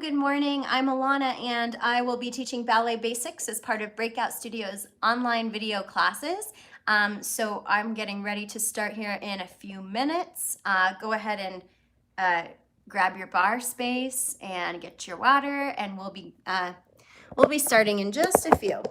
good morning. I'm Ilana and I will be teaching ballet basics as part of BreakOut Studios online video classes. So I'm getting ready to start here in a few minutes. Go ahead and grab your bar space and get your water, and we'll be starting in just a few.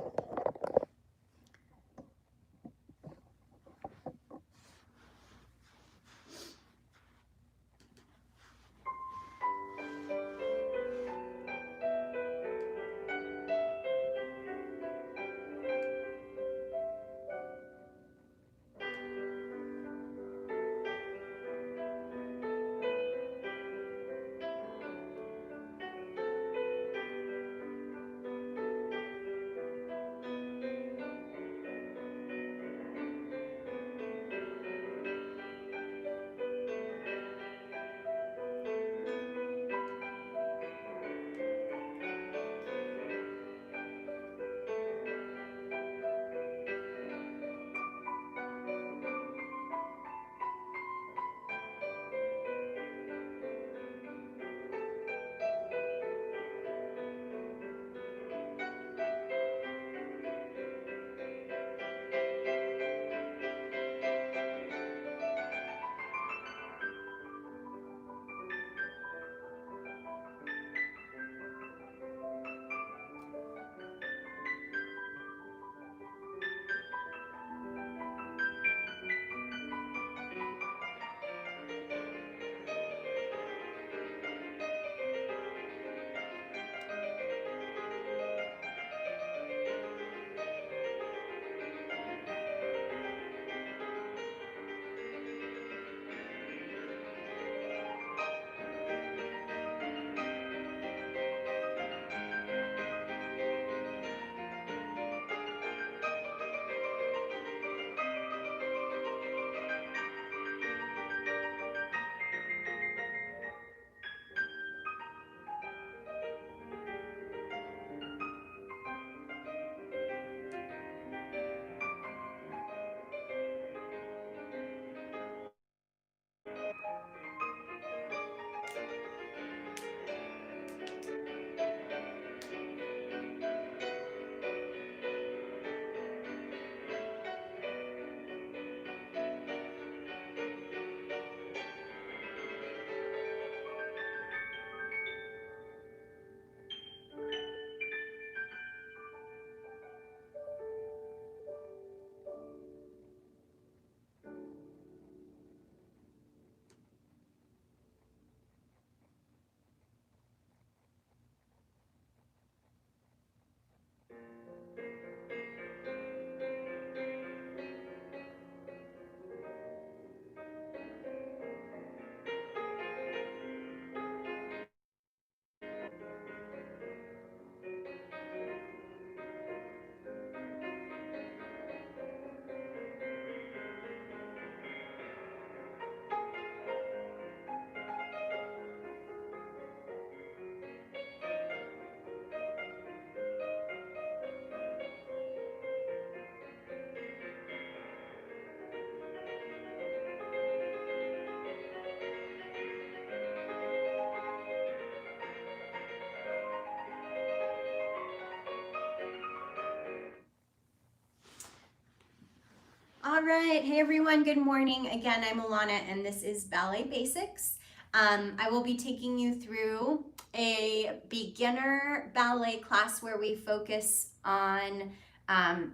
All right, hey everyone, good morning. Again, I'm Ilana and this is Ballet Basics. I will be taking you through a beginner ballet class where we focus on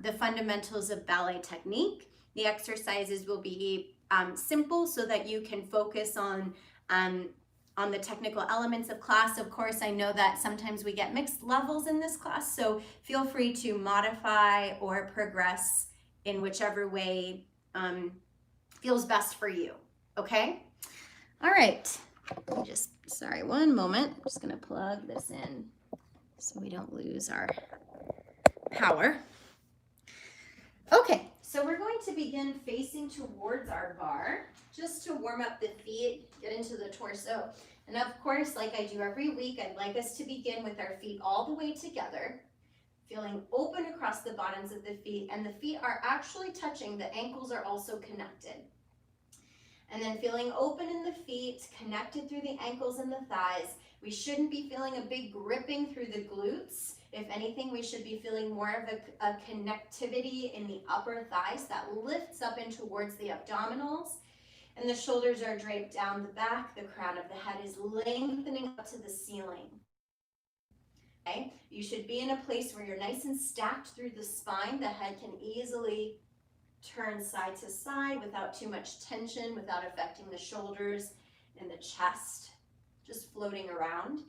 the fundamentals of ballet technique. The exercises will be simple so that you can focus on the technical elements of class. Of course, I know that sometimes we get mixed levels in this class, so feel free to modify or progress in whichever way feels best for you, okay? All right, sorry, one moment. I'm just gonna plug this in so we don't lose our power. Okay, so we're going to begin facing towards our bar, just to warm up the feet, get into the torso. And of course, like I do every week, I'd like us to begin with our feet all the way together, feeling open across the bottoms of the feet, and the feet are actually touching, the ankles are also connected. And then feeling open in the feet, connected through the ankles and the thighs. We shouldn't be feeling a big gripping through the glutes. If anything, we should be feeling more of a connectivity in the upper thighs that lifts up and towards the abdominals. And the shoulders are draped down the back. The crown of the head is lengthening up to the ceiling. Okay? You should be in a place where you're nice and stacked through the spine. The head can easily turn side to side without too much tension, without affecting the shoulders and the chest, just floating around.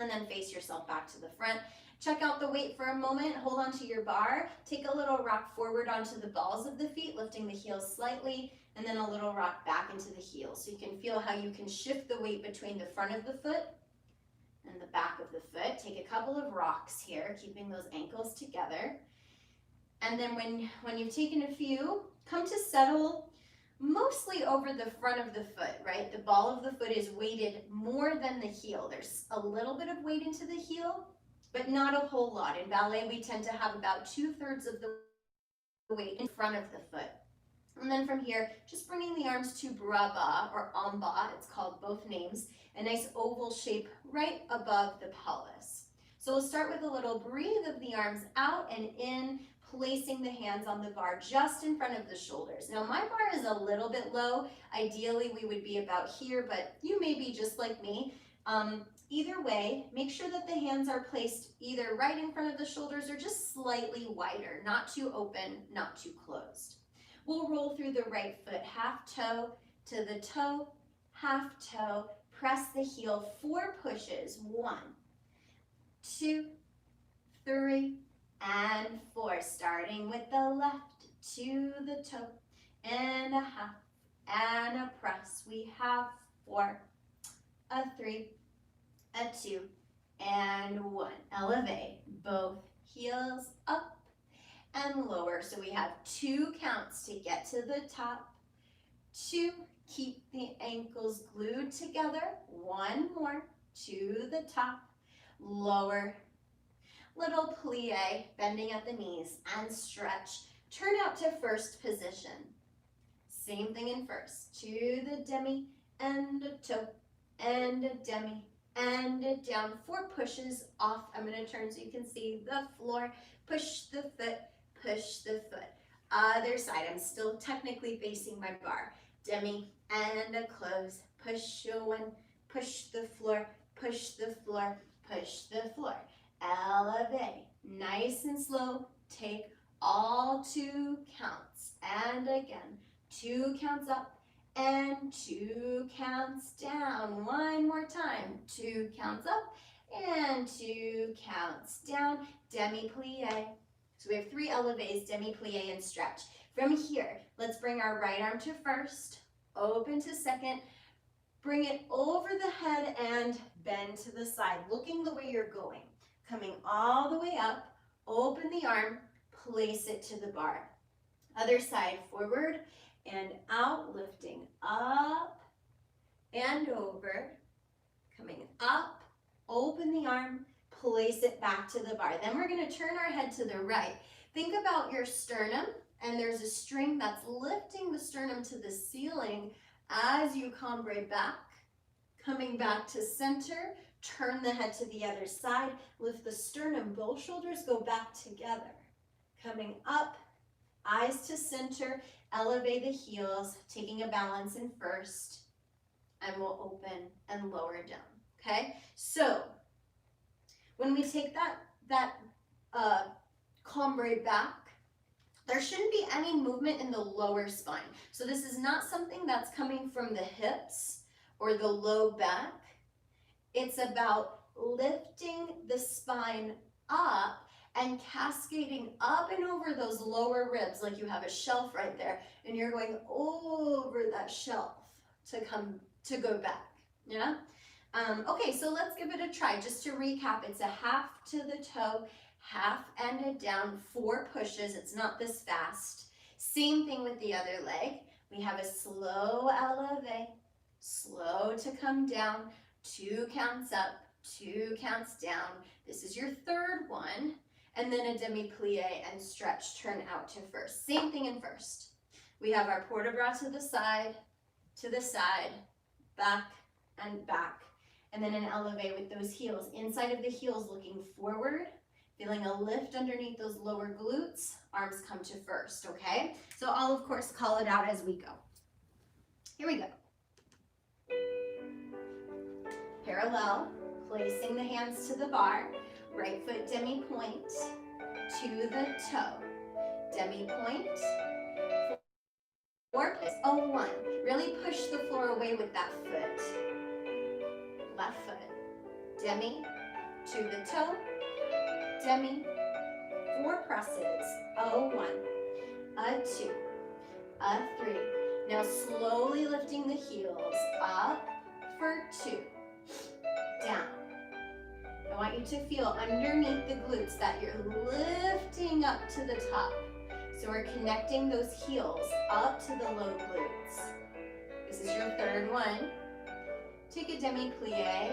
And then face yourself back to the front. Check out the weight for a moment. Hold onto your bar. Take a little rock forward onto the balls of the feet, lifting the heels slightly, and then a little rock back into the heels. So you can feel how you can shift the weight between the front of the foot and the back of the foot. Take a couple of rocks here, keeping those ankles together. And then when you've taken a few, come to settle mostly over the front of the foot, right? The ball of the foot is weighted more than the heel. There's a little bit of weight into the heel, but not a whole lot. In ballet, we tend to have about 2/3 of the weight in front of the foot. And then from here, just bringing the arms to bras or en bas, it's called both names, a nice oval shape right above the pelvis. So we'll start with a little breathe of the arms out and in, placing the hands on the bar just in front of the shoulders. Now my bar is a little bit low. Ideally we would be about here, but you may be just like me. Either way, make sure that the hands are placed either right in front of the shoulders or just slightly wider, not too open, not too closed. We'll roll through the right foot, half toe to the toe, half toe, press the heel, 4 pushes, 1, 2, 3, and 4, starting with the left to the toe, and a half, and a press. We have 4, a 3, a 2, and 1. Elevate, both heels up and lower. So we have 2 counts to get to the top, 2, keep the ankles glued together, 1 more, to the top, lower, little plie, bending at the knees, and stretch. Turn out to first position. Same thing in first, to the demi, and a toe, and a demi, and a down. 4 pushes off. I'm gonna turn so you can see the floor. Push the foot, push the foot. Other side, I'm still technically facing my bar. Demi, and a close. Push one, push the floor, push the floor, push the floor. Elevate, nice and slow, take all 2 counts, and again, 2 counts up, and 2 counts down. 1 more time, 2 counts up, and 2 counts down, demi-plie. So we have 3 elevates, demi-plie, and stretch. From here, let's bring our right arm to first, open to second, bring it over the head, and bend to the side, looking the way you're going. Coming all the way up, open the arm, place it to the bar. Other side, forward and out, lifting up and over. Coming up, open the arm, place it back to the bar. Then we're gonna turn our head to the right. Think about your sternum, and there's a string that's lifting the sternum to the ceiling as you cambre back. Coming back to center, turn the head to the other side, lift the sternum, both shoulders go back together. Coming up, eyes to center, elevate the heels, taking a balance in first, and we'll open and lower down, okay? So, when we take that cambre back, there shouldn't be any movement in the lower spine. So this is not something that's coming from the hips or the low back. It's about lifting the spine up and cascading up and over those lower ribs, like you have a shelf right there, and you're going over that shelf to go back, yeah? Okay, so let's give it a try. Just to recap, it's a half to the toe, half and a down, 4 pushes. It's not this fast. Same thing with the other leg. We have a slow elevate, slow to come down, 2 counts up, 2 counts down. This is your 3rd one. And then a demi-plie and stretch, turn out to first. Same thing in first. We have our port de bras to the side, to the side, back and back. And then an elevate with those heels. Inside of the heels looking forward, feeling a lift underneath those lower glutes. Arms come to first, okay? So I'll of course call it out as we go. Here we go. Parallel, placing the hands to the bar. Right foot demi-point to the toe. Demi-point. 4, 1. Really push the floor away with that foot. Left foot. Demi to the toe. Demi. 4 presses. 1. A 2. A 3. Now slowly lifting the heels up for 2. Down. I want you to feel underneath the glutes that you're lifting up to the top. So we're connecting those heels up to the low glutes. This is your third one. Take a demi-plie,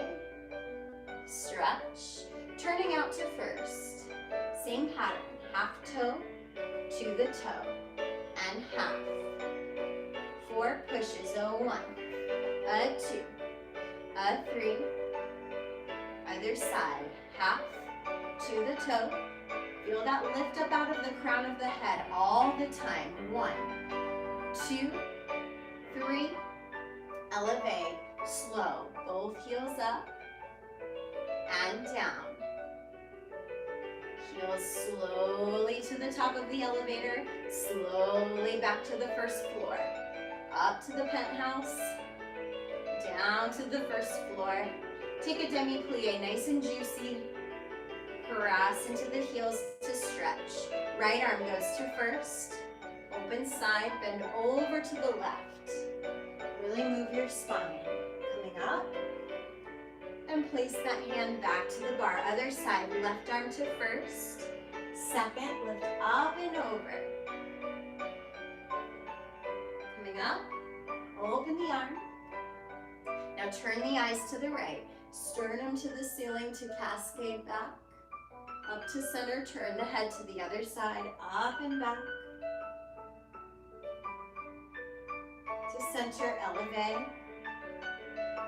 stretch, turning out to first. Same pattern, half toe to the toe, and half. 4 pushes, 1, a 2, a 3, other side, half to the toe. Feel that lift up out of the crown of the head all the time. 1, 2, 3, elevate, slow, both heels up and down. Heels slowly to the top of the elevator, slowly back to the first floor, up to the penthouse, down to the first floor. Take a demi-plie, nice and juicy. Press into the heels to stretch. Right arm goes to first. Open side, bend over to the left. Really move your spine. Coming up. And place that hand back to the bar. Other side, left arm to first. Second, lift up and over. Coming up. Open the arm. Now turn the eyes to the right. Sternum to the ceiling to cascade back. Up to center, turn the head to the other side, up and back. To center, elevate.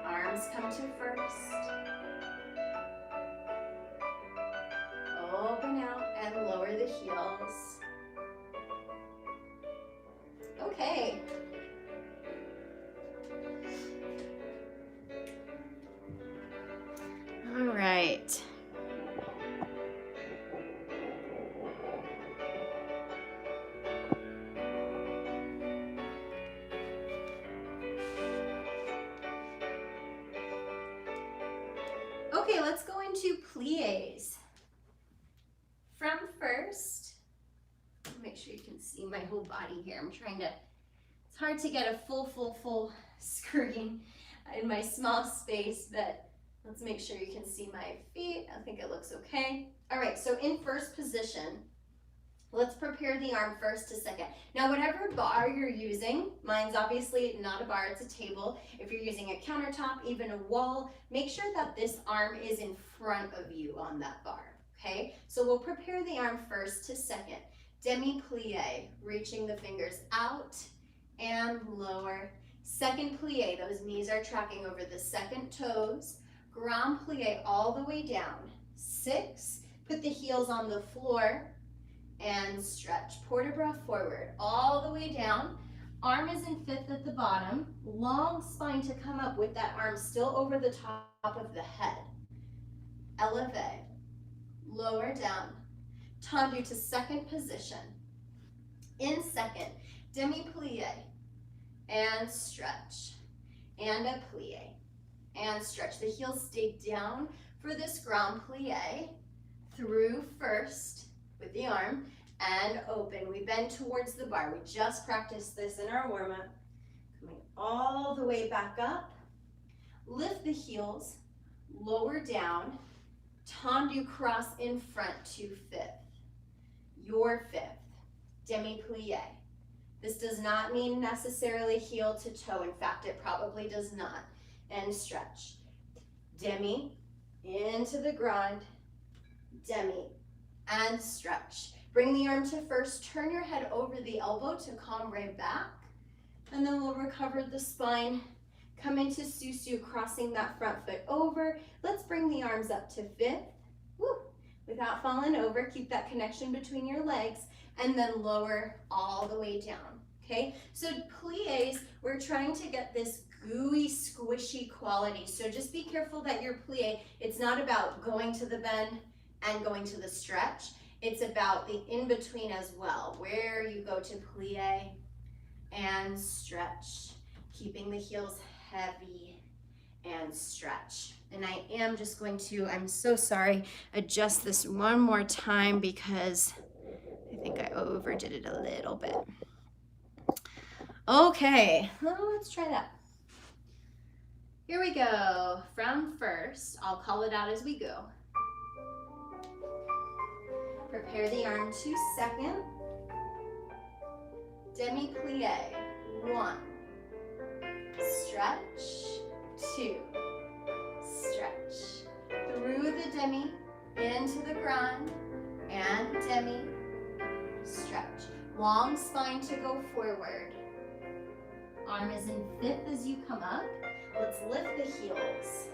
Arms come to first. Open out and lower the heels. Okay. All right. Okay, let's go into plies. From first, make sure you can see my whole body here. I'm trying to, it's hard to get a full screen in my small space, but let's make sure you can see my feet. I think it looks okay. All right, so in first position, let's prepare the arm first to second. Now, whatever bar you're using, mine's obviously not a bar, it's a table. If you're using a countertop, even a wall, make sure that this arm is in front of you on that bar, okay? So we'll prepare the arm first to second. Demi-plie, reaching the fingers out and lower. Second plie, those knees are tracking over the second toes. Grand plie all the way down. 6, put the heels on the floor and stretch. Port de bras forward, all the way down. Arm is in 5th at the bottom. Long spine to come up with that arm still over the top of the head. Elevate, lower down. Tendu to second position. In second, demi-plie and stretch. And a plie and stretch. The heels stay down for this grand plie. Through first with the arm and open. We bend towards the bar. We just practiced this in our warm-up. Coming all the way back up. Lift the heels, lower down. Tendu cross in front to 5th. Your 5th. Demi-plie. This does not mean necessarily heel to toe. In fact, it probably does not. And stretch. Demi into the grand. Demi and stretch. Bring the arm to first. Turn your head over the elbow to cambre back. And then we'll recover the spine. Come into Susu, crossing that front foot over. Let's bring the arms up to fifth. Woo. Without falling over, keep that connection between your legs, and then lower all the way down, okay? So plies, we're trying to get this gooey, squishy quality. So just be careful that your plie, it's not about going to the bend and going to the stretch. It's about the in-between as well, where you go to plie and stretch, keeping the heels heavy and stretch. And I am just going to, I'm so sorry, adjust this one more time because I think I overdid it a little bit. Okay, well, let's try that. Here we go. From first, I'll call it out as we go. Prepare the arm to second. Demi-plie, 1. Stretch, 2. Stretch. Through the demi, into the grand, and demi, stretch. Long spine to go forward. Arm is in fifth as you come up. Let's lift the heels.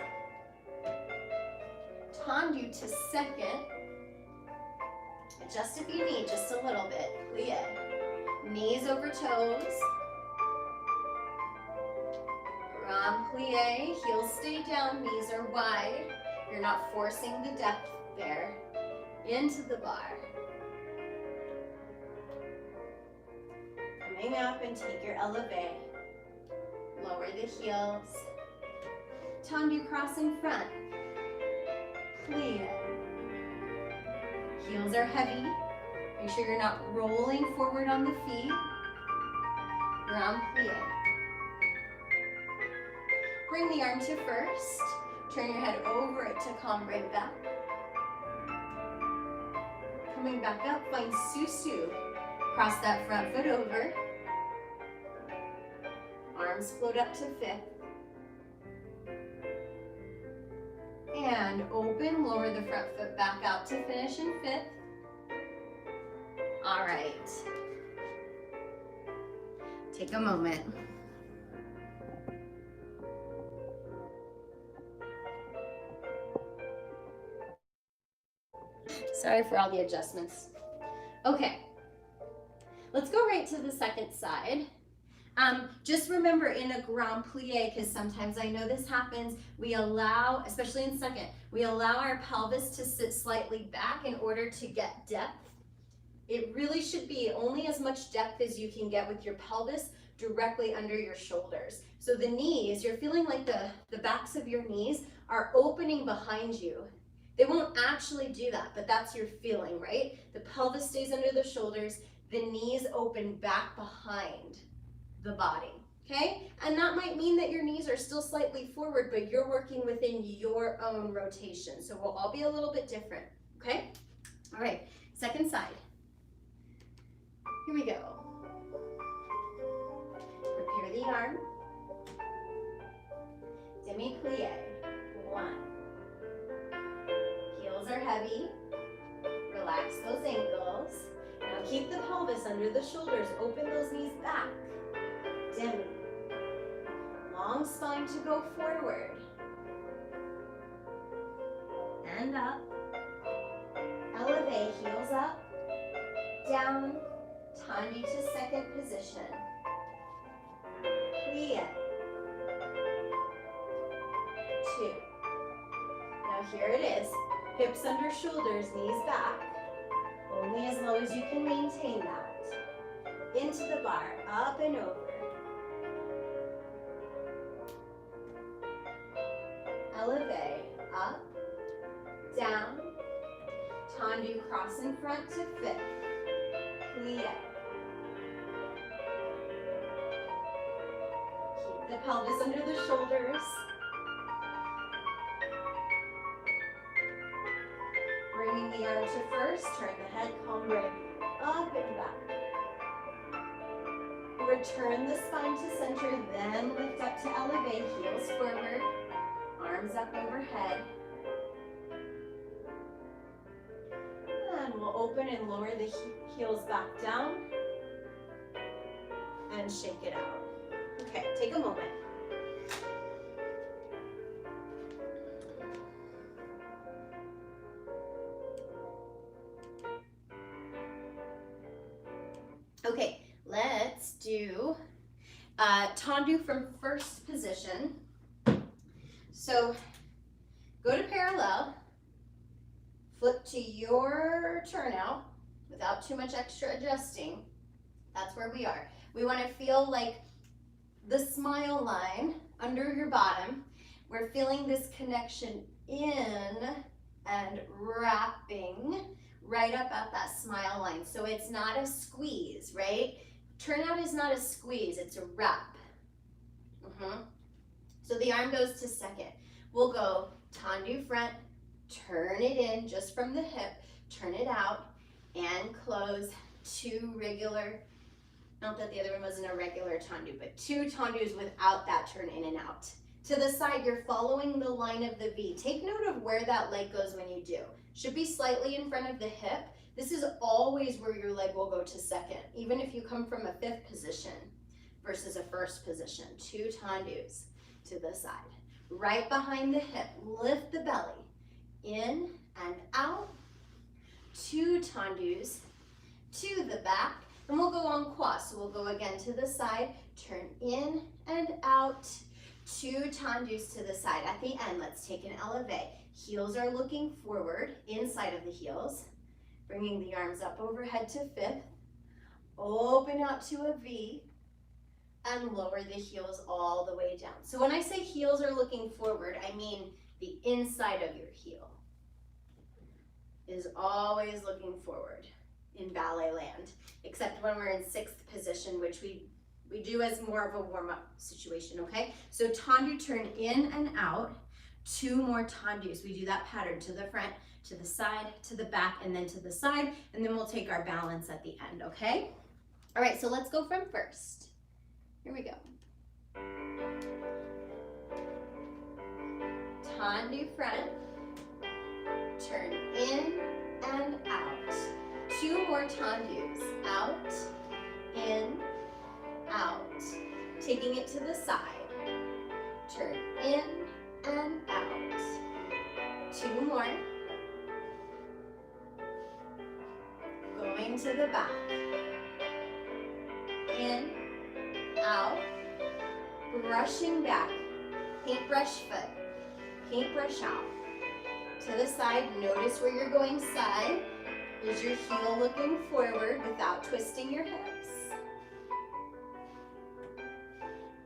Tendu to second. Adjust if you need, just a little bit. Plie. Knees over toes. Grand plie, heels stay down, knees are wide. You're not forcing the depth there. Into the bar. Coming up and take your elevate. Lower the heels. Tendu cross in front. Plie. Heels are heavy. Make sure you're not rolling forward on the feet. Grand plie. Bring the arm to first. Turn your head over it to come right back. Coming back up, find Susu. Cross that front foot over. Arms float up to fifth. And open, lower the front foot back out to finish in fifth. All right. Take a moment. Sorry for all the adjustments. Okay, let's go right to the second side. Just remember in a grand plie, because sometimes I know this happens, we allow, especially in second, we allow our pelvis to sit slightly back in order to get depth. It really should be only as much depth as you can get with your pelvis directly under your shoulders. So the knees, you're feeling like the backs of your knees are opening behind you. They won't actually do that, but that's your feeling, right? The pelvis stays under the shoulders, the knees open back behind the body, okay? And that might mean that your knees are still slightly forward, but you're working within your own rotation. So we'll all be a little bit different, okay? All right, second side. Here we go. Prepare the arm. Demi-plie, 1. Heels are heavy. Relax those ankles. Now keep the pelvis under the shoulders. Open those knees back. Demi. Long spine to go forward. And up. Elevate, heels up. Down. Tendu to second position. Plie. 2. Now here it is. Hips under shoulders, knees back. Only as low as you can maintain that. Into the bar, up and over. Elevate, up, down. Tendu cross in front to fifth. Plie. Keep the pelvis under the shoulders. Bringing the arm to first, turn the head, combre, up and back. Return the spine to center, then lift up to elevate, heels forward, arms up overhead. And we'll open and lower the heels back down and shake it out. Okay, take a moment. Okay, let's do tendu from first position. So go to parallel, flip to your turnout without too much extra adjusting. That's where we are. We want to feel like the smile line under your bottom. We're feeling this connection in and wrapping right up at that smile line. So it's not a squeeze, right? Turnout is not a squeeze, it's a wrap. So the arm goes to second. We'll go tendu front, turn it in just from the hip, turn it out, and close 2 regular, not that the other one wasn't a regular tendu, but 2 tendus without that turn in and out. To the side, you're following the line of the V. Take note of where that leg goes when you do. Should be slightly in front of the hip. This is always where your leg will go to second, even if you come from a 5th position versus a 1st position. 2 tendus to the side. Right behind the hip, lift the belly. In and out. 2 tendus to the back. And we'll go en croix. So we'll go again to the side, turn in and out. 2 tendus to the side. At the end, let's take an elevate. Heels are looking forward, inside of the heels. Bringing the arms up overhead to 5th. Open out to a V. And lower the heels all the way down. So when I say heels are looking forward, I mean the inside of your heel is always looking forward in ballet land, except when we're in 6th position, which we do as more of a warm-up situation, okay? So tendu, turn in and out, 2 more tendus. We do that pattern to the front, to the side, to the back, and then to the side, and then we'll take our balance at the end, okay? All right, so let's go from first. Here we go. Tendu front, turn in and out. 2 more tendus, out, in, out. Taking it to the side, turn in and out. 2 more. Going to the back, in, out, brushing back, paintbrush foot, paintbrush out. To the side, notice where you're going side. Is your heel looking forward without twisting your hips?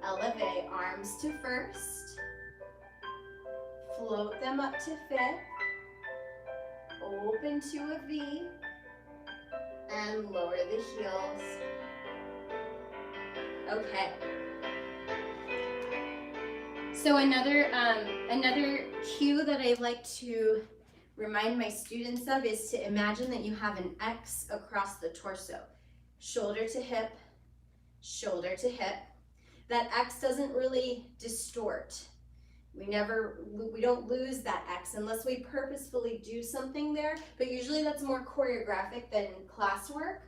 Elevate, arms to first. Float them up to 5th. Open to a V. And lower the heels. Okay. So another cue that I like to remind my students of is to imagine that you have an X across the torso. Shoulder to hip, shoulder to hip. That X doesn't really distort. We don't lose that X unless we purposefully do something there, but usually that's more choreographic than classwork.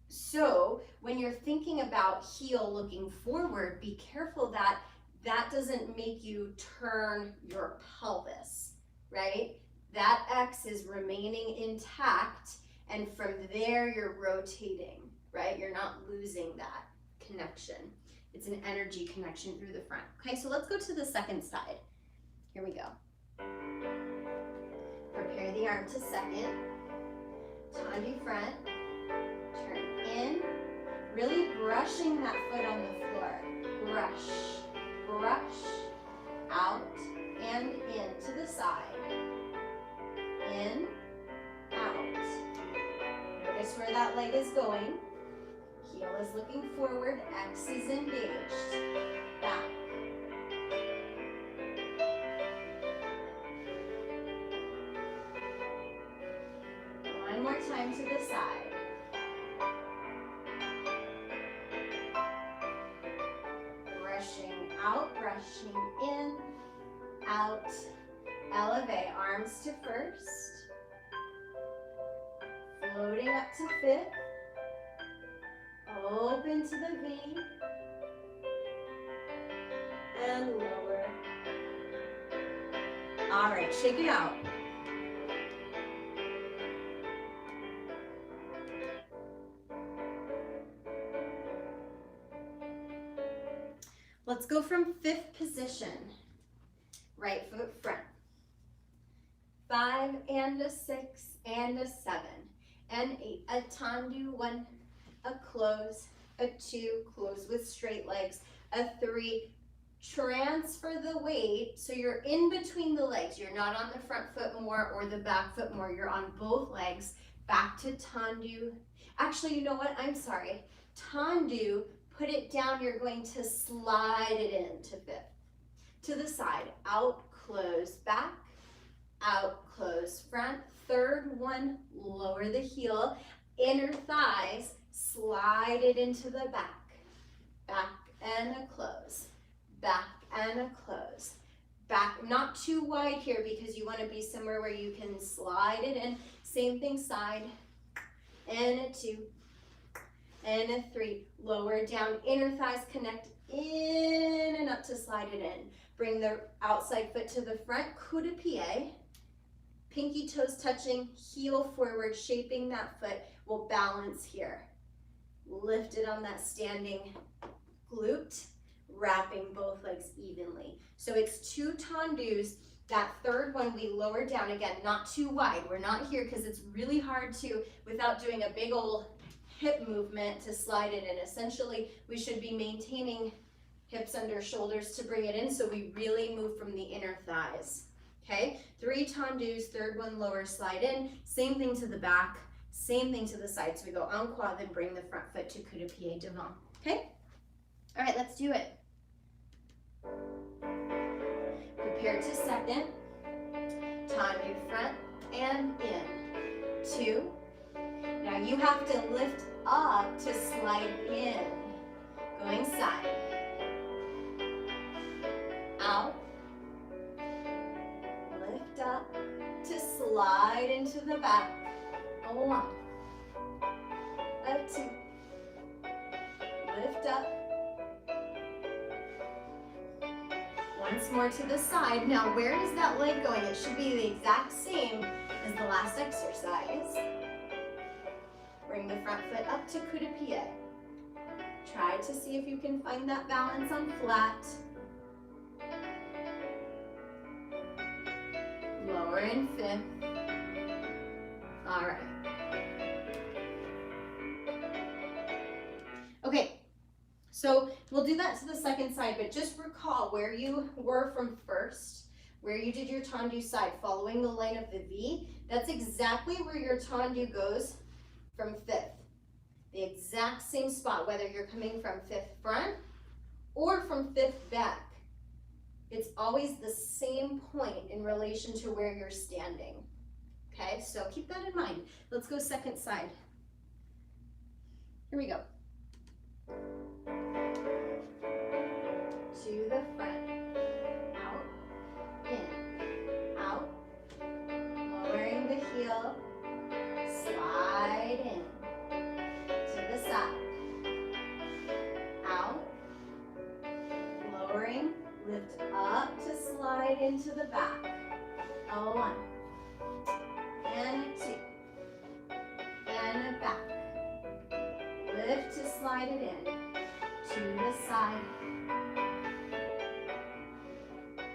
So when you're thinking about heel looking forward, be careful that that doesn't make you turn your pelvis, right? That X is remaining intact, and from there you're rotating, right? You're not losing that connection. It's an energy connection through the front. Okay, so let's go to the second side. Here we go. Prepare the arm to second. Tendu front. Turn in. Really brushing that foot on the floor. Brush, brush, out and in to the side. In, out. Notice where that leg is going. Heel is looking forward, X is engaged. Back. One more time to the side. Brushing out, brushing in, out. Elevate, arms to first. Floating up to 5th. Open to the V. and lower. All right, shake it out. Let's go from 5th position. Right foot front. 5 and a 6 and a 7 and 8. A tendu, 1, a close, a 2, close with straight legs, a 3, transfer the weight so you're in between the legs. You're not on the front foot more or the back foot more. You're on both legs. Back to tendu. Actually, you know what? I'm sorry. Tendu, put it down. You're going to slide it into 5th. To the side, out, close, back, out, close, front. 3rd one, lower the heel, inner thighs, slide it into the back. Back and a close, back and a close. Back, not too wide here because you want to be somewhere where you can slide it in. Same thing, side, and a 2, and a 3. Lower down, inner thighs connect in and up to slide it in. Bring the outside foot to the front, coup de pied. Pinky toes touching, heel forward, shaping that foot. We'll balance here. Lift it on that standing glute, wrapping both legs evenly. So it's 2 tendus. That 3rd one we lower down, again, not too wide. We're not here because it's really hard to, without doing a big old hip movement, to slide it in. Essentially, we should be maintaining hips under shoulders to bring it in, so we really move from the inner thighs. Okay, 3 tendus, 3rd one lower, slide in. Same thing to the back, same thing to the side. So we go en croix, then bring the front foot to coup de pied devant. Okay, all right, let's do it. Prepare to 2nd, tendu front and in. 2. Now you have to lift up to slide in. Going side. Out. Lift up to slide into the back. A 1. A 2. Lift up. Once more to the side. Now where is that leg going? It should be the exact same as the last exercise. Bring the front foot up to coup de pied. Try to see if you can find that balance on flat. Lower in 5th. All right. Okay, so we'll do that to the 2nd side, but just recall where you were from 1st, where you did your tendu side, following the line of the V. That's exactly where your tendu goes from 5th. The exact same spot, whether you're coming from 5th front or from 5th back. It's always the same point in relation to where you're standing. Okay, so keep that in mind. Let's go 2nd side. Here we go. To the front, out, in, out, lowering the heel, slide in, to the side, out, lowering, lift up to slide into the back. A 1, and a 2, and a back. Lift to slide it in, to the side.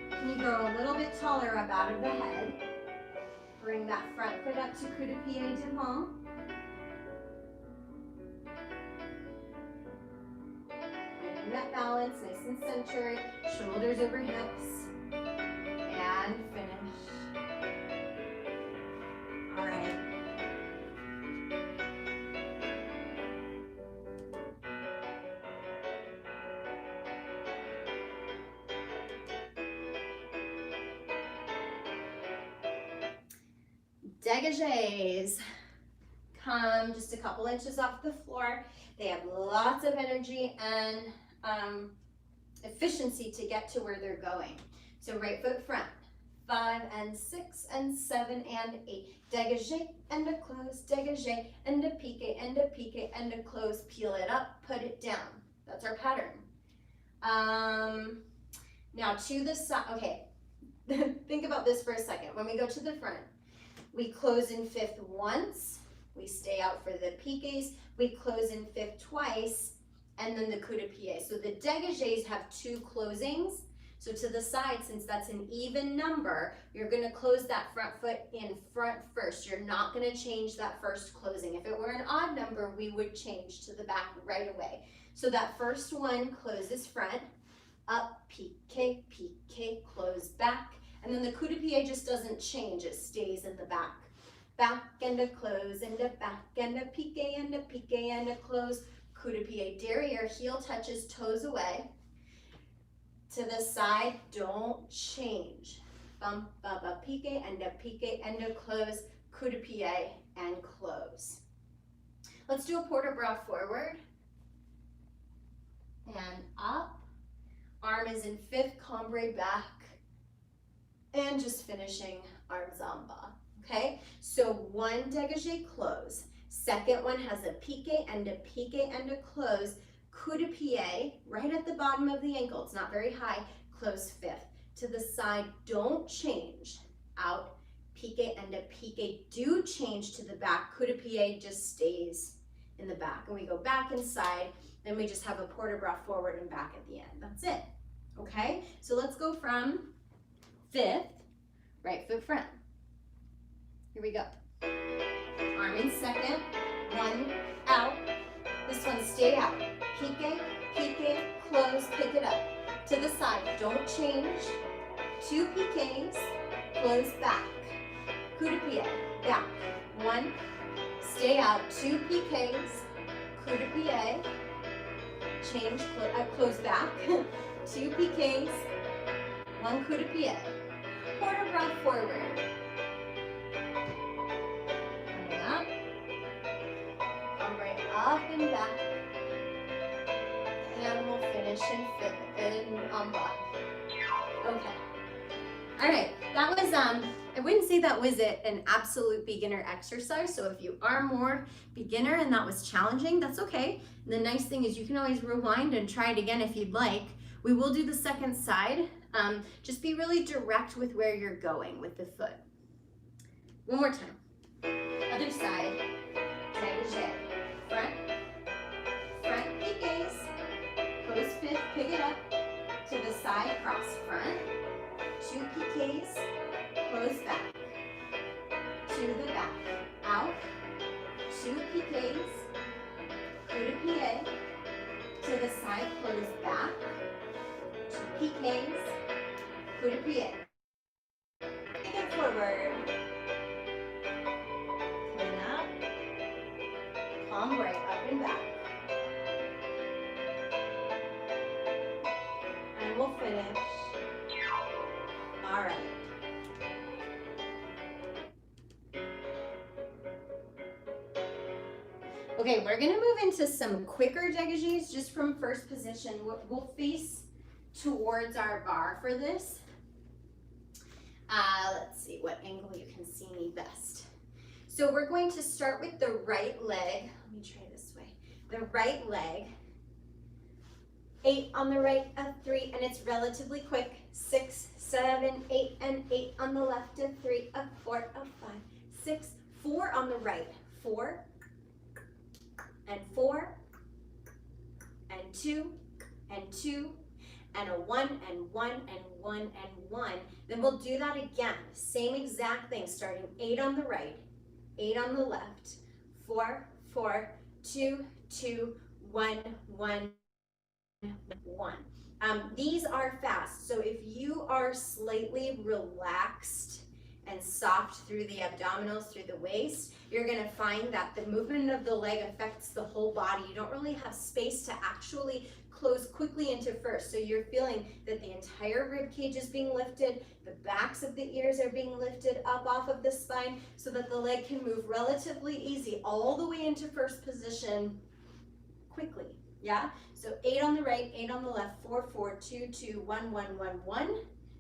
Can you grow a little bit taller up out of the head? Bring that front foot up to coup de pied devant. Finding that balance, nice and centered, shoulders over hips, and finish. All right. Dégagés come just a couple inches off the floor. They have lots of energy and efficiency to get to where they're going. So right foot front, 5 and 6 and 7 and 8. Dégagé and a close, dégagé and a piqué and a piqué and a close. Peel it up, put it down. That's our pattern. Now to the side, okay, think about this for a second. When we go to the front, we close in fifth once, we stay out for the piqués, we close in fifth twice, and then the coup de pied. So the dégagés have two closings. So to the side, since that's an even number, you're gonna close that front foot in front first. You're not gonna change that first closing. If it were an odd number, we would change to the back right away. So that first one closes front, up, piqué, piqué, close back, and then the coup de pied just doesn't change, it stays in the back. Back and a close and a back and a piqué and a piqué and a close. Coup de pied, derriere, heel touches toes away. To the side, don't change. Bump, bump, a piqué and a close. Coup de pied and close. Let's do a port de bras forward. And up. Arm is in fifth, cambre back. And just finishing arms en bas. Okay, so one dégagé close. Second one has a piqué and a close. Coup de pied, right at the bottom of the ankle. It's not very high. Close fifth. To the side, don't change. Out, piqué and a piqué. Do change to the back. Coup de pied just stays in the back. And we go back inside. Then we just have a port de bras forward and back at the end. That's it. Okay, so let's go from fifth, right foot front. Here we go. Arm in second, one, out. This one, stay out. Piqué, piqué, close, pick it up. To the side, don't change. Two piqués, close back. Coup de pied, back. One, stay out. Two piqués, coup de pied, change, close back. Two piqués, one coup de pied. Port de bras forward. Coming up. Come right up and back. And we'll finish in en bas. Okay. All right, that was, I wouldn't say that was an absolute beginner exercise. So if you are more beginner and that was challenging, that's okay. And the nice thing is you can always rewind and try it again if you'd like. We will do the second side. Just be really direct with where you're going with the foot. One more time. Other side. Dégagé. Front. Front piqués. Close fifth. Pick it up. To the side. Cross front. Two piqués. Close back. To the back. Out. Two piqués. Coup de pied. To the side. Close back. Two piqués. Coup de pied. Take it forward. Clean up. Cambre up and back. And we'll finish. All right. Okay, we're gonna move into some quicker dégagés just from first position. We'll face towards our bar for this. Let's see what angle you can see me best. So we're going to start with the right leg. Let me try this way. The right leg. 8 on the right, a 3, and it's relatively quick. 6, 7, 8, and 8 on the left, a 3, a 4, a 5, 6, 4 on the right. 4, and 4, and 2, and 2, and a 1, and 1, and 1, and 1. Then we'll do that again. Same exact thing, starting 8 on the right, 8 on the left, 4, 4, 2, 2, 1, 1, 1. These are fast, so if you are slightly relaxed and soft through the abdominals, through the waist, you're gonna find that the movement of the leg affects the whole body. You don't really have space to actually close quickly into first. So you're feeling that the entire rib cage is being lifted, the backs of the ears are being lifted up off of the spine so that the leg can move relatively easy all the way into first position quickly. Yeah? So 8 on the right, 8 on the left, 4, 4, 2, 2, 1, 1, 1, 1.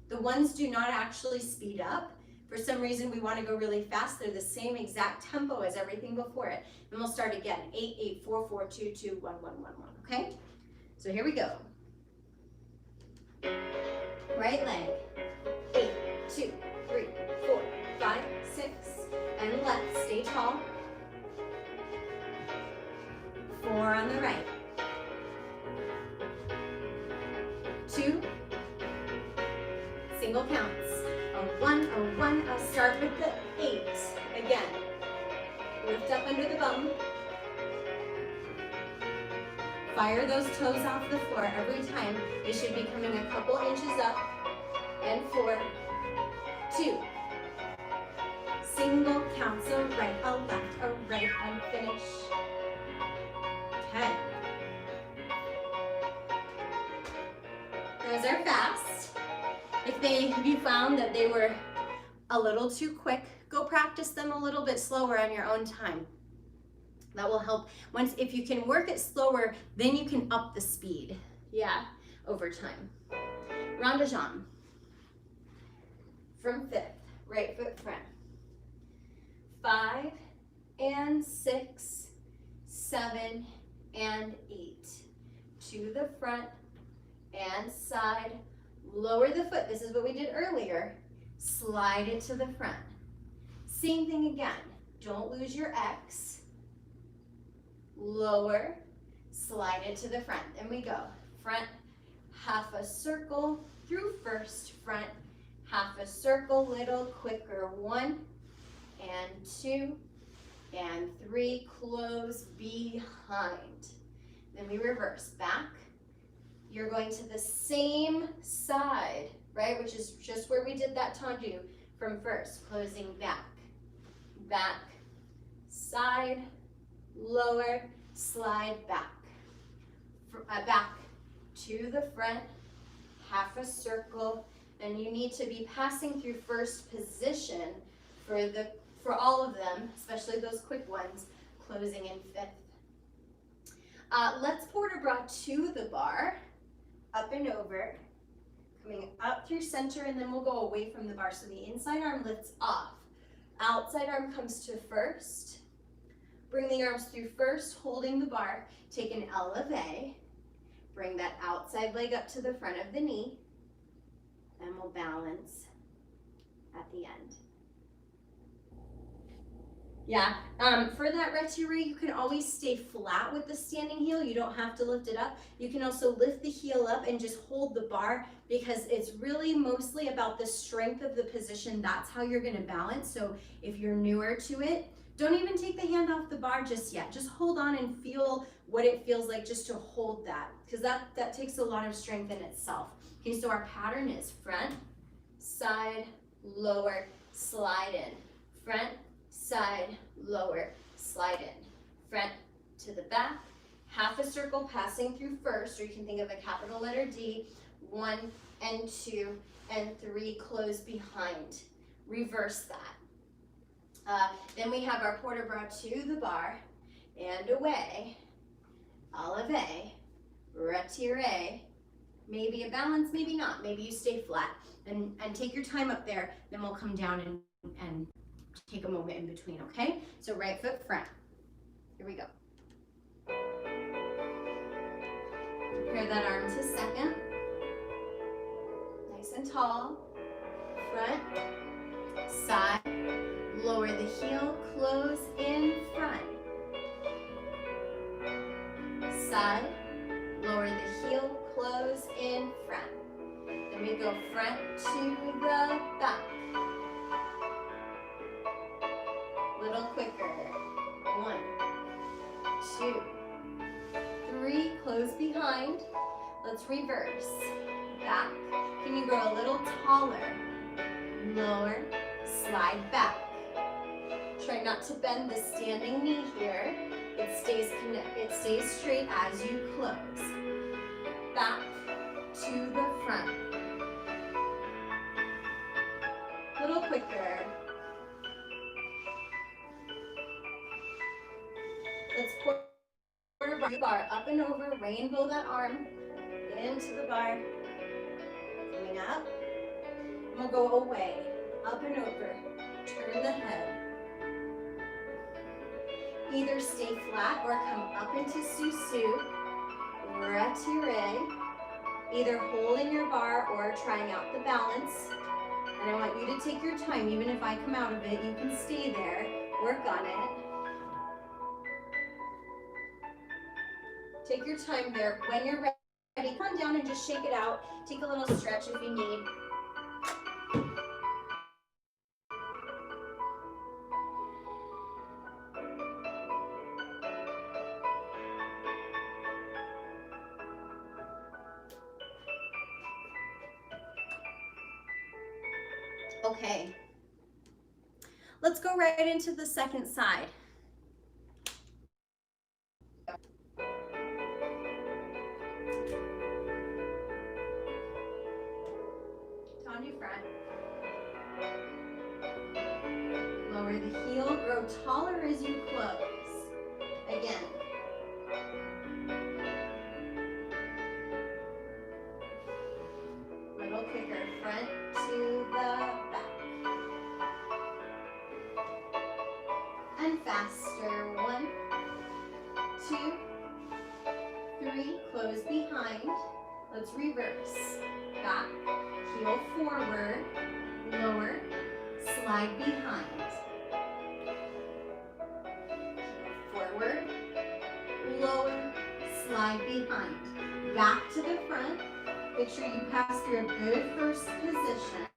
The ones do not actually speed up. For some reason, we want to go really fast. They're the same exact tempo as everything before it. And we'll start again. 8, 8, 4, 4, 2, 2, 1, 1, 1, 1. Okay? So here we go. Right leg. 8, 2, 3, 4, 5, 6. And left, stay tall. 4 on the right. 2. Single counts. A 1, a 1. I'll start with the 8. Again. Lift up under the bum. Fire those toes off the floor every time. They should be coming a couple inches up. And 4, 2. Single counts, a right, a left, a right, and finish. Okay. Those are fast. If you found that they were a little too quick, go practice them a little bit slower on your own time. That will help. If you can work it slower, then you can up the speed. Yeah, over time. Rond de jambe. From 5th, right foot front. 5 and 6, 7 and 8. To the front and side. Lower the foot. This is what we did earlier. Slide it to the front. Same thing again. Don't lose your X. Lower, slide it to the front. Then we go. Front, half a circle through first. Front, half a circle, little quicker. 1 and 2 and 3. Close behind. Then we reverse. Back. You're going to the same side, right? Which is just where we did that tendu from first. Closing back. Back, side, lower, slide back. Back to the front, half a circle. And you need to be passing through first position for all of them, especially those quick ones, closing in 5th. Let's port a bras to the bar, up and over, coming up through center, and then we'll go away from the bar. So the inside arm lifts off. Outside arm comes to first. Bring the arms through first, holding the bar. Take an elevate. Bring that outside leg up to the front of the knee. And we'll balance at the end. Yeah, for that retiré, you can always stay flat with the standing heel. You don't have to lift it up. You can also lift the heel up and just hold the bar, because it's really mostly about the strength of the position. That's how you're gonna balance. So if you're newer to it, don't even take the hand off the bar just yet. Just hold on and feel what it feels like just to hold that, because that takes a lot of strength in itself. Okay, so our pattern is front, side, lower, slide in. Front, side, lower, slide in. Front to the back, half a circle passing through first, or you can think of a capital letter D. 1 and 2 and 3, close behind. Reverse that. Then we have our port a bras to the bar and away. Elevate, retiré. Maybe a balance, maybe not. Maybe you stay flat and take your time up there. Then we'll come down and take a moment in between, okay? So right foot front. Here we go. Prepare that arm to second. Nice and tall. Front, side, lower the heel, close in front. Side, lower the heel, close in front. Then we go front to the back. Little quicker. 1, 2, 3, close behind. Let's reverse. Back. Can you go a little taller? Lower, slide back. Try not to bend the standing knee here. It stays straight as you close. Back to the front. Little quicker. Let's port the bar up and over, rainbow that arm into the bar. Coming up. We'll go away, up and over, turn the head. Either stay flat or come up into Susu, retiré, either holding your bar or trying out the balance. And I want you to take your time. Even if I come out of it, you can stay there, work on it. Take your time there. When you're ready, come down and just shake it out. Take a little stretch if you need. Okay, let's go right into the second side. Tendu front. Lower the heel, grow taller as you close. Again. Little kicker, front to the back. And faster, 1, 2, 3, close behind. Let's reverse. Back, heel forward, lower, slide behind. Forward, lower, slide behind. Back to the front. Make sure you pass through a good first position.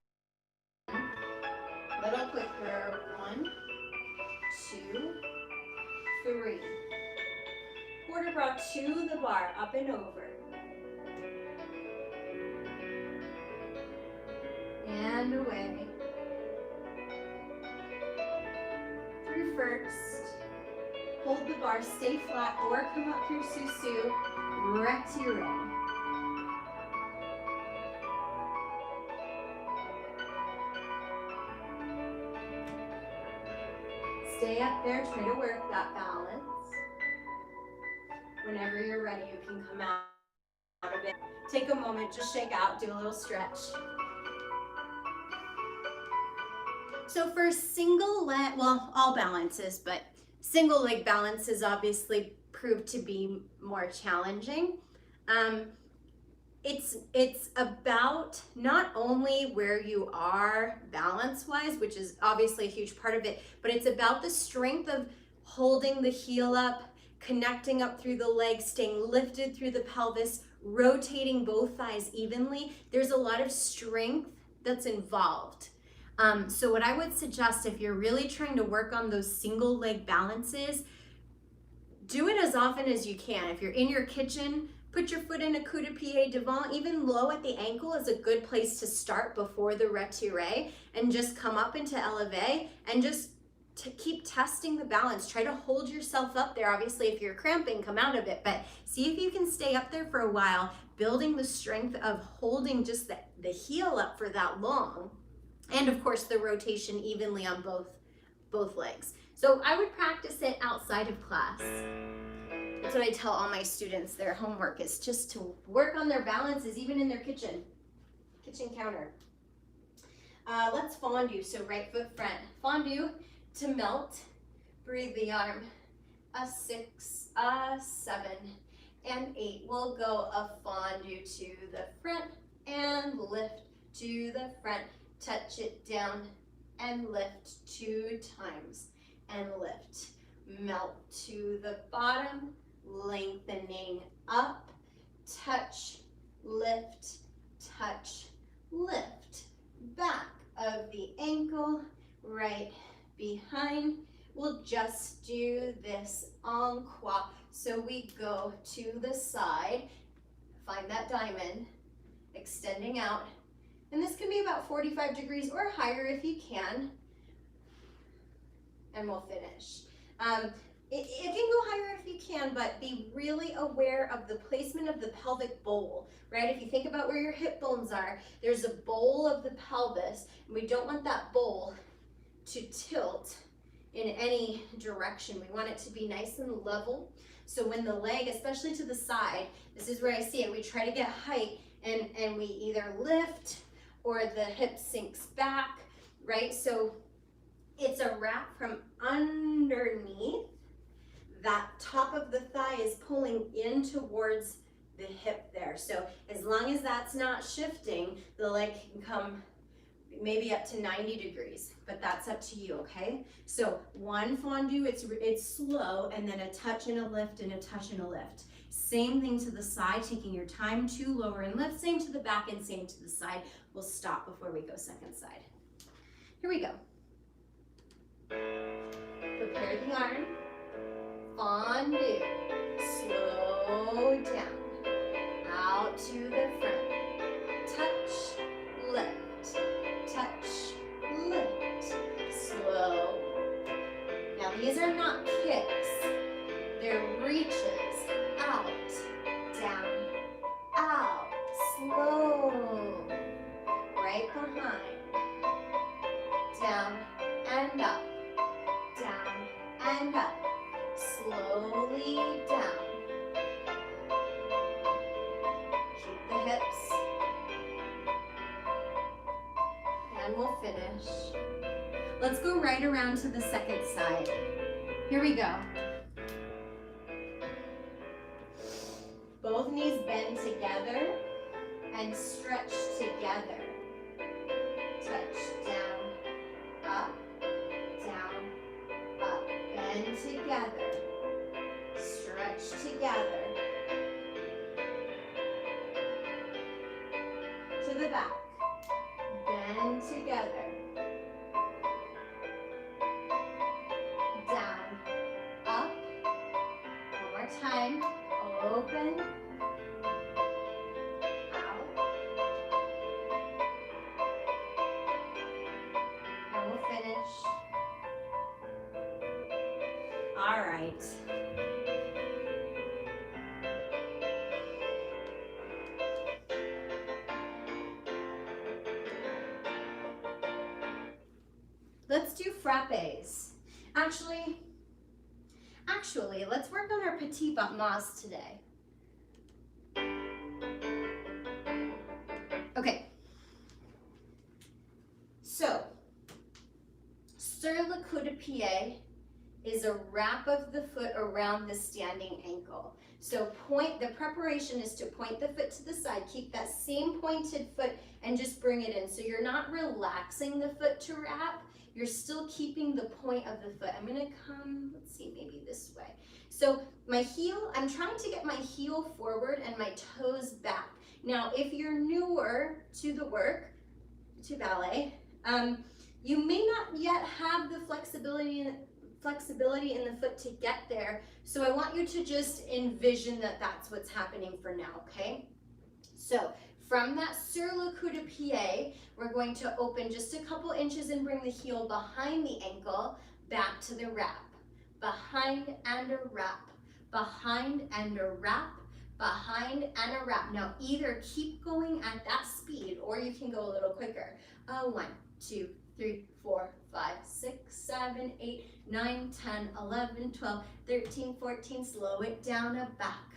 Little quicker, 1, 2, 3. Quarter bra to the bar, up and over. And away. Through first. Hold the bar, stay flat, or come up through Susu, retire. Stay up there, try to work that balance. Whenever you're ready, you can come out of it. Take a moment, just shake out, do a little stretch. So for single leg, well, all balances, but single leg balances obviously prove to be more challenging. It's about not only where you are balance-wise, which is obviously a huge part of it, but it's about the strength of holding the heel up, connecting up through the legs, staying lifted through the pelvis, rotating both thighs evenly. There's a lot of strength that's involved. So what I would suggest, if you're really trying to work on those single leg balances, do it as often as you can. If you're in your kitchen, put your foot in a coup de pied devant. Even low at the ankle is a good place to start before the retire, and just come up into eleve and just keep testing the balance. Try to hold yourself up there. Obviously, if you're cramping, come out of it, but see if you can stay up there for a while, building the strength of holding just the heel up for that long. And of course, the rotation evenly on both legs. So I would practice it outside of class. That's what I tell all my students. Their homework is just to work on their balances, even in their kitchen counter. Let's fondue. So right foot front. Fondue to melt. Breathe the arm. A 6, a 7, and 8. We'll go a fondue to the front and lift to the front. Touch it down and lift 2 times and lift. Melt to the bottom, lengthening up, touch, lift, back of the ankle, right behind. We'll just do this en croix. So we go to the side, find that diamond, extending out. And this can be about 45 degrees or higher if you can. And we'll finish. It can go higher if you can, but be really aware of the placement of the pelvic bowl, right? If you think about where your hip bones are, there's a bowl of the pelvis, and we don't want that bowl to tilt in any direction. We want it to be nice and level. So when the leg, especially to the side, this is where I see it, we try to get height, and we either lift or the hip sinks back, right? So it's a wrap from underneath. That top of the thigh is pulling in towards the hip there. So as long as that's not shifting, the leg can come maybe up to 90 degrees, but that's up to you, okay? So one fondue, it's slow, and then a touch and a lift and a touch and a lift. Same thing to the side, taking your time to lower and lift. Same to the back and same to the side. We'll stop before we go second side. Here we go. Prepare the arm. Fondue. Slow down. Out to the front. Touch, lift. Touch, lift. Slow. Now these are not kicks. They're reaches. Out, down, out. Slow. Right behind. Down and up. Down and up. Slowly down. Keep the hips. And we'll finish. Let's go right around to the second side. Here we go. Both knees bend together and stretch together. Touch down, up, bend together, stretch together. To the back, bend together. Down, up, one more time, open, out, and we'll finish. All right. Let's do frappes. Actually, let's work on our petit battements today. Okay. So, sur le coup de pied is a wrap of the foot around the standing ankle. So the preparation is to point the foot to the side, keep that same pointed foot and just bring it in. So you're not relaxing the foot to wrap, you're still keeping the point of the foot. I'm gonna come, let's see, maybe this way. So my heel, I'm trying to get my heel forward and my toes back. Now, if you're newer to the work, to ballet, you may not yet have the flexibility in the foot to get there. So I want you to just envision that that's what's happening for now, okay? So from that sur le coup de pied, we're going to open just a couple inches and bring the heel behind the ankle, back to the wrap. Behind and a wrap, behind and a wrap, behind and a wrap. Now either keep going at that speed or you can go a little quicker. 1, 2, 3, 4, 5, 6, 7, 8, 9, 10, 11, 12, 13, 14, slow it down, a back,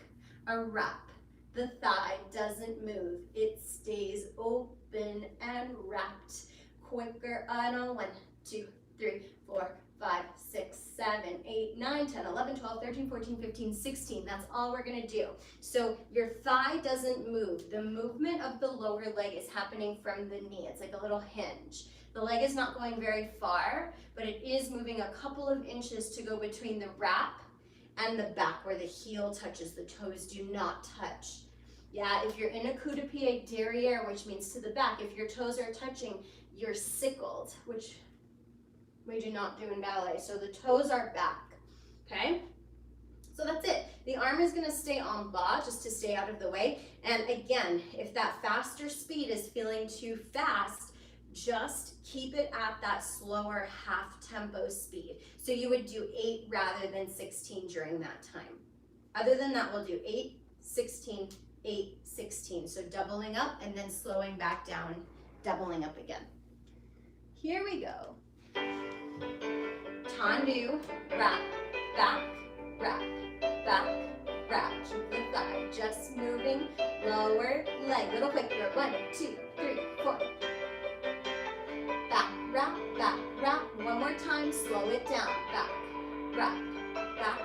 a wrap. The thigh doesn't move, it stays open and wrapped. Quicker, 1, 2, 3, 4, 5, 6, 7, 8, 9, 10, 11, 12, 13, 14, 15, 16. That's all we're gonna do. So your thigh doesn't move. The movement of the lower leg is happening from the knee. It's like a little hinge. The leg is not going very far, but it is moving a couple of inches to go between the wrap and the back where the heel touches. The toes do not touch. Yeah, if you're in a coup de pied derrière, which means to the back, if your toes are touching, you're sickled, which we do not do in ballet. So the toes are back, okay? So that's it. The arm is gonna stay en bas just to stay out of the way. And again, if that faster speed is feeling too fast, just keep it at that slower half tempo speed. So you would do 8 rather than 16 during that time. Other than that, we'll do 8, 16, 8, 16. So doubling up and then slowing back down, doubling up again. Here we go. Tendu, wrap, back, wrap, back, wrap. Keep the thigh just moving, lower leg, little quicker. 1, 2, 3, 4. Back, wrap, one more time, slow it down, back, wrap, back.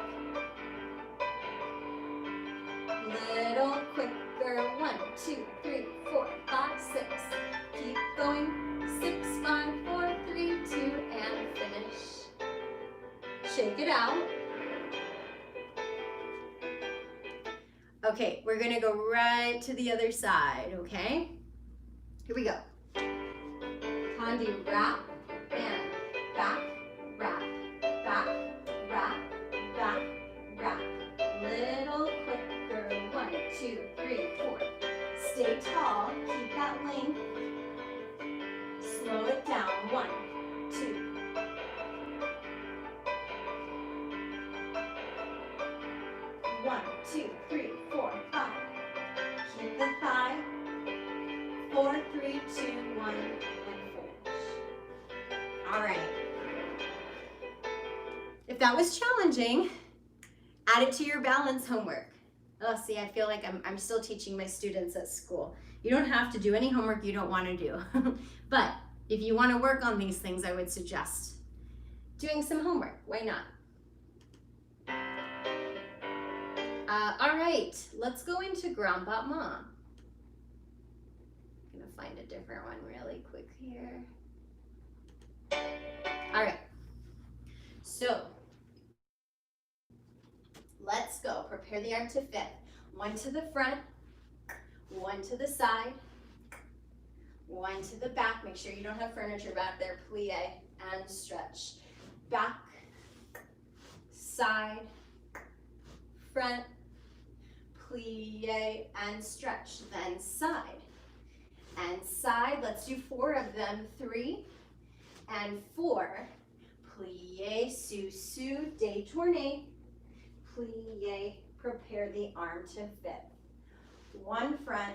Little quicker, 2, 3, 4, 5, 6. Keep going. 6, 5, 4, 3, 2, and finish. Shake it out. Okay, we're gonna go right to the other side, okay? Here we go. Undo, wrap, and back, wrap, back, wrap, back, wrap. Little quicker. 1, 2, 3, 4. Stay tall, keep that length. Slow it down. 1, 2. 1, 2, 3, 4, 5. Keep the thigh. 4, 3, 2, 1, and finish. All right. If that was challenging, add it to your balance homework. Oh, see, I feel like I'm still teaching my students at school. You don't have to do any homework you don't want to do. But if you want to work on these things, I would suggest doing some homework. Why not? All right, let's go into grand battement. I'm gonna find a different one really quick here. All right, so let's go. Prepare the arm to fifth. 1 to the front, 1 to the side, 1 to the back. Make sure you don't have furniture back there. Plie and stretch. Back, side, front, plie and stretch. Then side and side. Let's do 4 of them. 3 and 4. Plie, sous, détourner. Plie, prepare the arm to fifth. 1 front,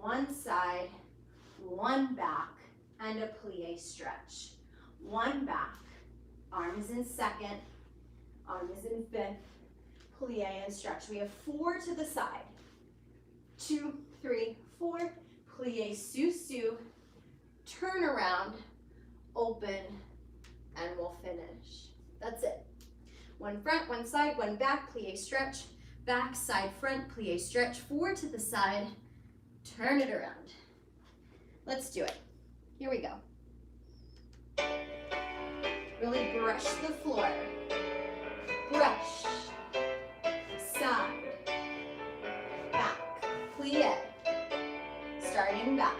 1 side, 1 back, and a plie stretch. 1 back, arm is in second, arm is in fifth, plie and stretch. We have 4 to the side. 2, 3, 4, plie, sous, turn around, open, and we'll finish. That's it. 1 front, 1 side, 1 back, plie, stretch, back, side, front, plie, stretch. 4 to the side, turn it around. Let's do it. Here we go. Really brush the floor. Brush, side, back, plie, starting back.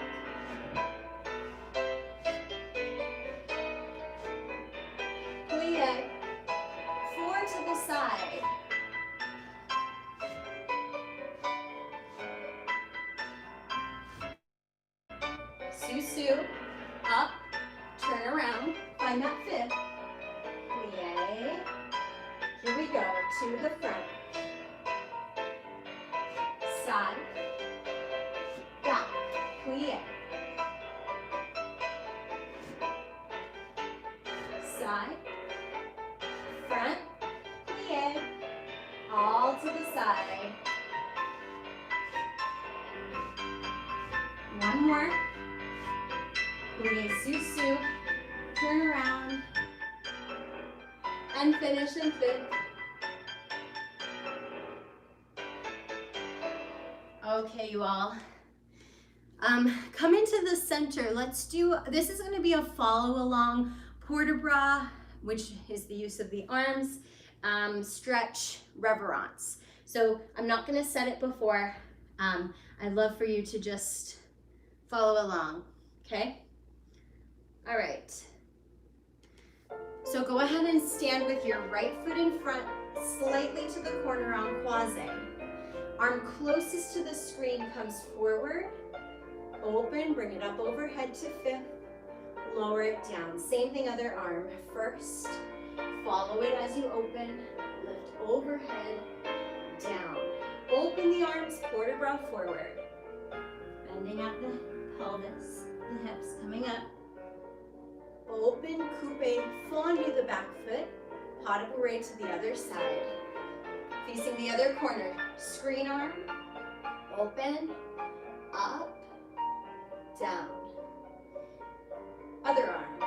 Plie, 4 to the side. Sous, up, turn around, find that fifth. Plie. Here we go, to the front. Side, back, plie. Side, front, plie. All to the side. 1 more. Plie, sous, turn around, and finish in fifth. Okay, you all. Come into the center. Let's do, this is going to be a follow along port-de-bras, which is the use of the arms, stretch, reverence. So I'm not going to set it before. I'd love for you to just follow along, okay? All right. So go ahead and stand with your right foot in front, slightly to the corner on croisé. Arm closest to the screen comes forward, open, bring it up overhead to fifth, lower it down. Same thing, other arm. First, follow it as you open, lift overhead, down. Open the arms, port-de-bras forward. Bending at the pelvis, the hips coming up. Open, coupe, fondue the back foot, pas de bourrée to the other side. Facing the other corner, screen arm, open, up, down. Other arm.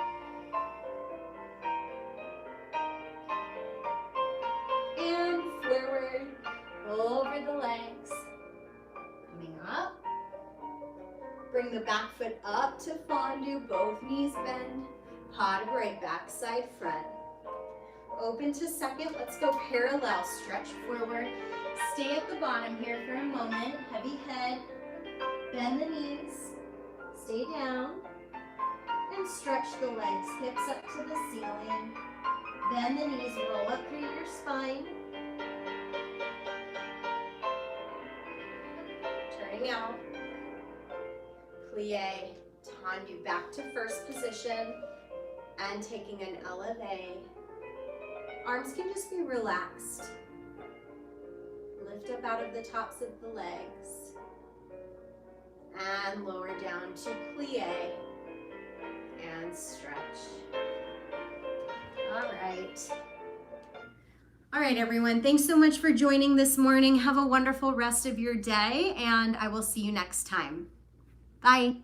And forward, over the legs. Coming up, bring the back foot up to fondue, both knees bend, pas de break, back side front. Open to second, let's go parallel, stretch forward. Stay at the bottom here for a moment, heavy head, bend the knees, stay down, and stretch the legs, hips up to the ceiling. Bend the knees, roll up through your spine. Turning out. Plie, tendu, back to first position, and taking an elevate. Arms can just be relaxed. Lift up out of the tops of the legs. And lower down to plie. And stretch. All right, everyone. Thanks so much for joining this morning. Have a wonderful rest of your day, and I will see you next time. Bye.